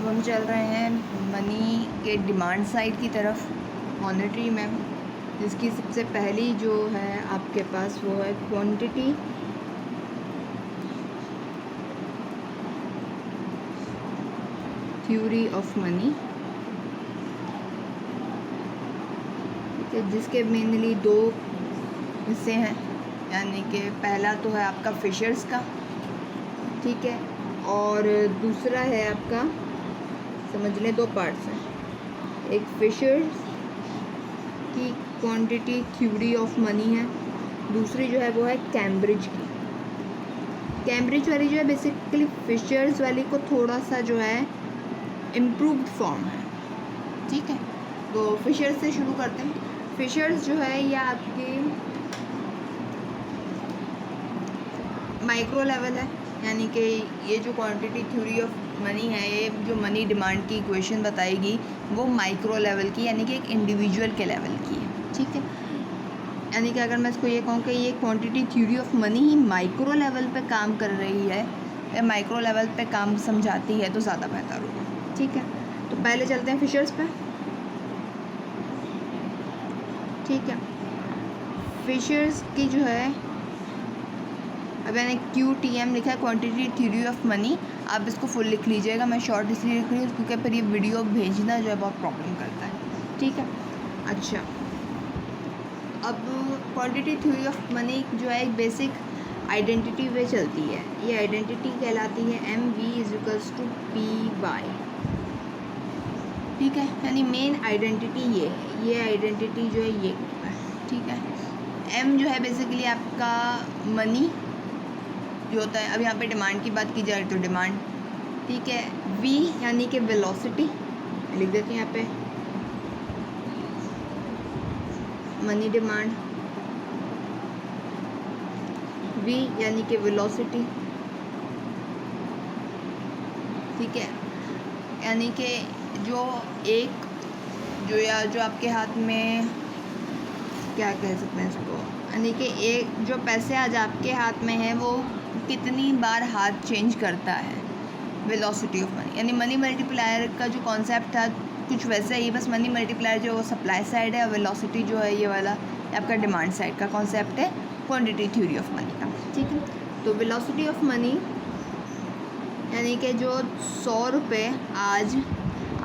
हम चल रहे हैं मनी के डिमांड साइड की तरफ, मॉनेटरी में, जिसकी सबसे पहली जो है आपके पास वो है क्वांटिटी थ्योरी ऑफ मनी, ठीक है, जिसके मेनली दो हिस्से हैं। यानी कि पहला तो है आपका फिशर्स का, ठीक है, और दूसरा है आपका, समझ लें दो पार्ट्स हैं, एक फिशर्स की क्वांटिटी थ्योरी ऑफ मनी है, दूसरी जो है वो है कैम्ब्रिज की। कैम्ब्रिज वाली जो है बेसिकली फिशर्स वाली को थोड़ा सा जो है इम्प्रूव्ड फॉर्म है, ठीक है। तो फिशर्स से शुरू करते हैं। फिशर्स जो है ये आपके माइक्रो लेवल है, यानी कि ये जो क्वांटिटी थ्योरी ऑफ मनी है, ये जो मनी डिमांड की इक्वेशन बताएगी वो माइक्रो लेवल की, यानी कि एक इंडिविजुअल के लेवल की है, ठीक है। यानी कि अगर मैं इसको ये कहूँ कि ये quantity theory of money he micro level पे काम कर रही है या माइक्रो लेवल पे काम समझाती है तो ज़्यादा बेहतर होगा, ठीक है। तो पहले चलते हैं फिशर्स पे, ठीक है। फिशर्स की जो है, अब मैंने QTM लिखा है, क्वांटिटी थ्योरी ऑफ मनी, आप इसको फुल लिख लीजिएगा। मैं शॉर्ट इसलिए लिख रही हूँ क्योंकि फिर ये वीडियो भेजना जो है बहुत प्रॉब्लम करता है, ठीक है। अच्छा, अब क्वांटिटी थ्योरी ऑफ मनी जो है एक बेसिक आइडेंटिटी पे चलती है। ये आइडेंटिटी कहलाती है MV=PY, ठीक है। यानी मेन आइडेंटिटी ये है, ये आइडेंटिटी जो है ये, ठीक है। M जो है बेसिकली आपका मनी जो होता है, अब यहाँ पे डिमांड की बात की जाए तो डिमांड, ठीक है। V यानी कि वेलोसिटी, लिख देते हैं यहाँ पे मनी डिमांड, V यानी कि वेलोसिटी, ठीक है। यानी कि जो एक जो आपके हाथ में, क्या कह सकते हैं इसको, यानी कि एक जो पैसे आज आपके हाथ में है वो कितनी बार हाथ चेंज करता है, वेलोसिटी ऑफ मनी। यानी मनी मल्टीप्लायर का जो कॉन्सेप्ट था कुछ वैसा ही, बस मनी मल्टीप्लायर जो सप्लाई साइड है और वेलोसिटी जो है ये वाला आपका डिमांड साइड का कॉन्सेप्ट है क्वांटिटी थ्योरी ऑफ मनी का, ठीक है। तो वेलोसिटी ऑफ मनी यानी कि जो 100 रुपये आज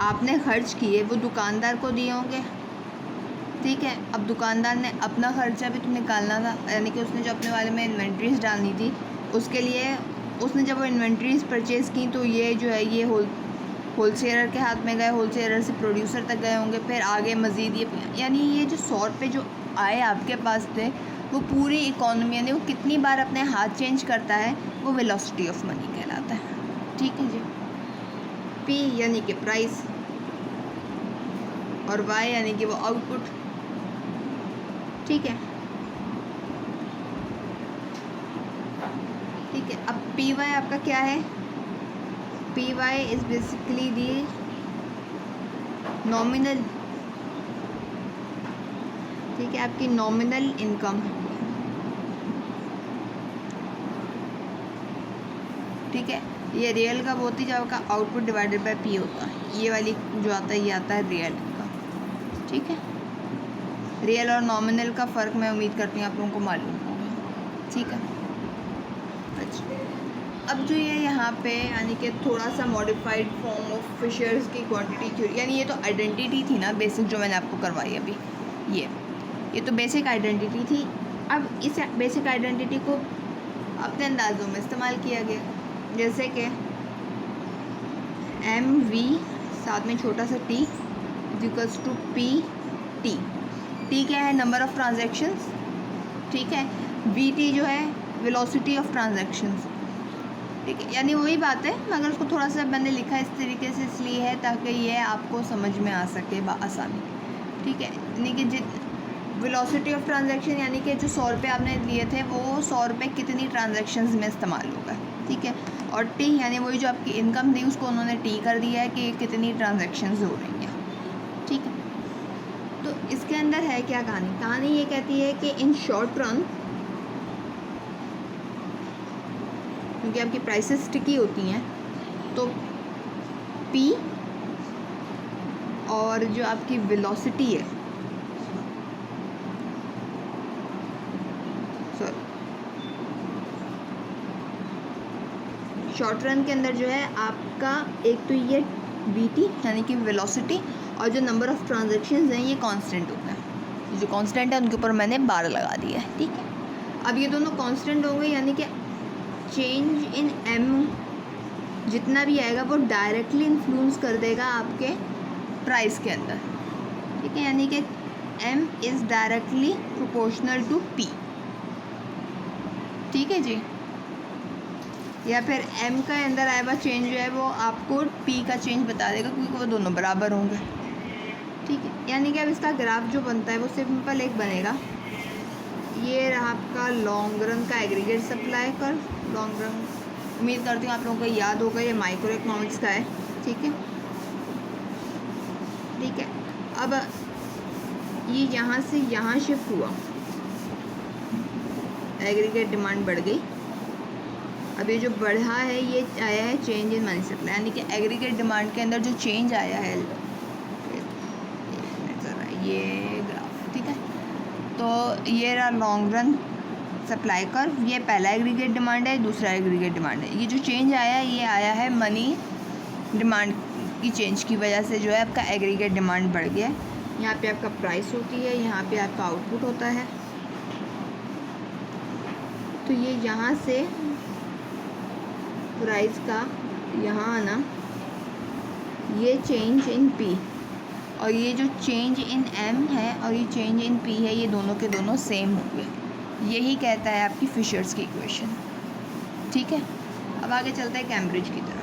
आपने खर्च किए वो दुकानदार को दिए होंगे, ठीक है। अब दुकानदार ने अपना खर्चा भी तो निकालना था, यानी कि उसने जो अपने वाले में इन्वेंट्रीज डालनी थी उसके लिए उसने जब वो इन्वेंट्रीज परचेज़ की तो ये जो है ये होलसेलर के हाथ में गए, होलसेलर से प्रोड्यूसर तक गए होंगे, फिर आगे मज़ीद ये, यानी ये जो 100 रुपये जो आए आपके पास थे वो पूरी इकोनॉमी, यानी वो कितनी बार अपने हाथ चेंज करता है वो वेलोसिटी ऑफ मनी कहलाता है, ठीक है जी। P यानी कि प्राइस और Y यानी कि वो आउटपुट, ठीक है, ठीक है। अब PY आपका क्या है, PY is basically the nominal, ठीक है, आपकी नॉमिनल इनकम, ठीक है। ये रियल का बहुत ही जो आपका आउटपुट डिवाइडेड बाय P होता है, ये वाली जो आता है ये आता है रियल का, ठीक है। रियल और नॉमिनल का फ़र्क मैं उम्मीद करती हूँ आप लोगों को मालूम होगा, ठीक है। अच्छा, अब जो ये यहाँ पे यानी कि थोड़ा सा मॉडिफाइड फॉर्म ऑफ फिशर्स की क्वांटिटी थ्योरी, यानी ये तो आइडेंटिटी थी ना बेसिक जो मैंने आपको करवाई अभी, ये तो बेसिक आइडेंटिटी थी। अब इस बेसिक आइडेंटिटी को अपने अंदाज़ों में इस्तेमाल किया गया, जैसे कि MV साथ में छोटा सा t = PT। T क्या है, नंबर ऑफ़ ट्रांजैक्शंस, ठीक है। VT जो है वेलोसिटी ऑफ ट्रांजैक्शंस, ठीक है। यानी वही बात है मगर उसको थोड़ा सा मैंने लिखा इस तरीके से इसलिए है ताकि ये आपको समझ में आ सके आसानी, ठीक है। यानी कि वेलोसिटी ऑफ ट्रांजैक्शन यानी कि जो 100 रुपये आपने लिए थे वो 100 रुपये कितनी ट्रांजैक्शंस में इस्तेमाल होगा, ठीक है। और T यानी वही जो आपकी इनकम थी उसको उन्होंने T कर दिया है कि कितनी ट्रांजैक्शंस हो रही हैं, ठीक है। तो इसके अंदर है क्या कहानी ये कहती है कि इन शॉर्ट रन, क्योंकि आपकी प्राइसेस स्टिकी होती हैं तो P और जो आपकी वेलोसिटी है, सॉरी शॉर्ट रन के अंदर जो है आपका एक तो ये VT यानी कि वेलोसिटी और जो नंबर ऑफ़ ट्रांजैक्शंस हैं ये कांस्टेंट होता है। ये जो कांस्टेंट है उनके ऊपर मैंने 12 लगा दिया है, ठीक है। अब ये दोनों कांस्टेंट हो गए, यानी कि चेंज इन M जितना भी आएगा वो डायरेक्टली इन्फ्लुएंस कर देगा आपके प्राइस के अंदर, ठीक है। यानी कि M is directly proportional to P, ठीक है जी। या फिर M का अंदर आया हुआ चेंज जो है वो आपको P का चेंज बता देगा, क्योंकि वो दोनों बराबर होंगे, ठीक है। यानी कि अब इसका ग्राफ जो बनता है वो सिंपल एक बनेगा। ये रहा आपका लॉन्ग रन का एग्रीगेट सप्लाई कर लॉन्ग रन, उम्मीद करती हूँ आप लोगों को याद होगा, ये माइक्रो इकोनॉमिक्स का है, ठीक है, ठीक है। अब ये यहाँ से यहाँ शिफ्ट हुआ, एग्रीगेट डिमांड बढ़ गई। अब ये जो बढ़ा है ये आया है चेंज इन मनी सप्लाई, यानी कि एग्रीगेट डिमांड के अंदर जो चेंज आया है, ये ग्राफ, ठीक है। तो ये रहा लॉन्ग रन सप्लाई कर्व, ये पहला एग्रीगेट डिमांड है, दूसरा एग्रीगेट डिमांड है। ये जो चेंज आया है ये आया है मनी डिमांड की चेंज की वजह से जो है आपका एग्रीगेट डिमांड बढ़ गया है। यहाँ पे आपका प्राइस होती है, यहाँ पे आपका आउटपुट होता है। तो ये यहाँ से प्राइस का यहाँ आना, ये चेंज इन P और ये जो चेंज इन M है और ये चेंज इन P है, ये दोनों के दोनों सेम होंगे। यही कहता है आपकी फिशर्स की इक्वेशन, ठीक है। अब आगे चलता है कैम्ब्रिज की तरफ।